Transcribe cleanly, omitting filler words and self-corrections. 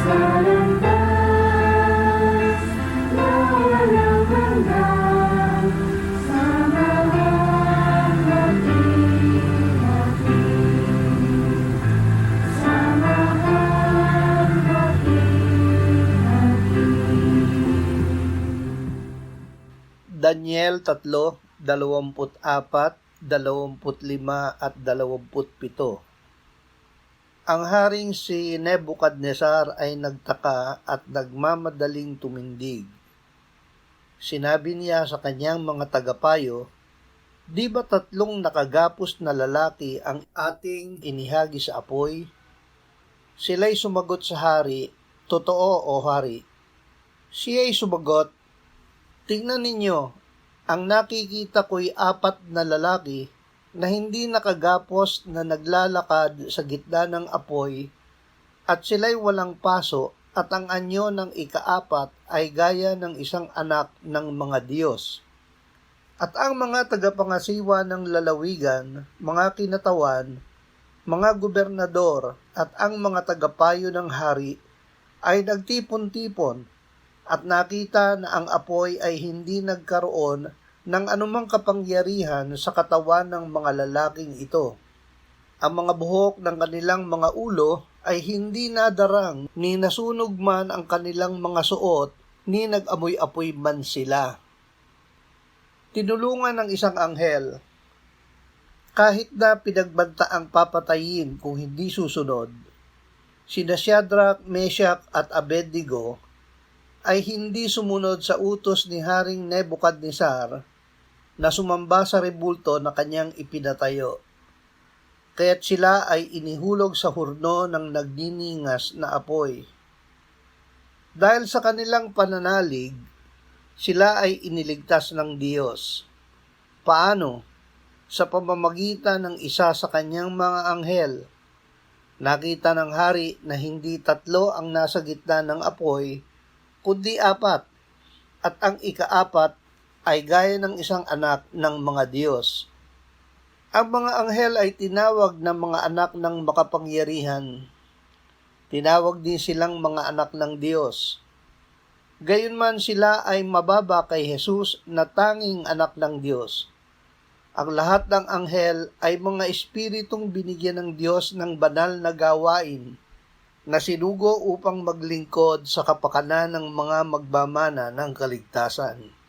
landas, nararamandam sa mga mag-inati, sa mga mag-inati. Daniel 3:24, 25 at 27. Ang haring si Nebukadnesar ay nagtaka at nagmamadaling tumindig. Sinabi niya sa kanyang mga tagapayo, "Di ba 3 nakagapos na lalaki ang ating inihagi sa apoy?" Sila'y sumagot sa hari, "Totoo, o hari." Siya'y sumagot, "Tingnan ninyo, ang nakikita ko'y 4 na lalaki na hindi nakagapos na naglalakad sa gitna ng apoy, at sila'y walang paso, at ang anyo ng ika-4 ay gaya ng isang anak ng mga Diyos. At ang mga tagapangasiwa ng lalawigan, mga kinatawan, mga gobernador, at ang mga tagapayo ng hari ay nagtipon-tipon, at nakita na ang apoy ay hindi nagkaroon ng anumang kapangyarihan sa katawan ng mga lalaking ito. Ang mga buhok ng kanilang mga ulo ay hindi nadarang, ni nasunog man ang kanilang mga suot, ni nag-amoy-apoy man sila. Tinulungan ng isang anghel. Kahit na pinagbantaang papatayin kung hindi susunod, sina Shadrach, Meshach at Abednego ay hindi sumunod sa utos ni Haring Nebukadnesar na sumamba sa rebulto na kanyang ipinatayo. Kaya't sila ay inihulog sa hurno ng nagniningas na apoy. Dahil sa kanilang pananalig, sila ay iniligtas ng Diyos. Paano? Sa pamamagitan ng isa sa kanyang mga anghel. Nakita ng hari na hindi 3 ang nasa gitna ng apoy, kundi 4, at ang ika-4 ay gaya ng isang anak ng mga Diyos. Ang mga anghel ay tinawag na mga anak ng makapangyarihan. Tinawag din silang mga anak ng Diyos. Gayunman sila ay mababa kay Jesus na tanging anak ng Diyos. Ang lahat ng anghel ay mga espiritong binigyan ng Diyos ng banal na gawain na sinugo upang maglingkod sa kapakanan ng mga magmamana ng kaligtasan.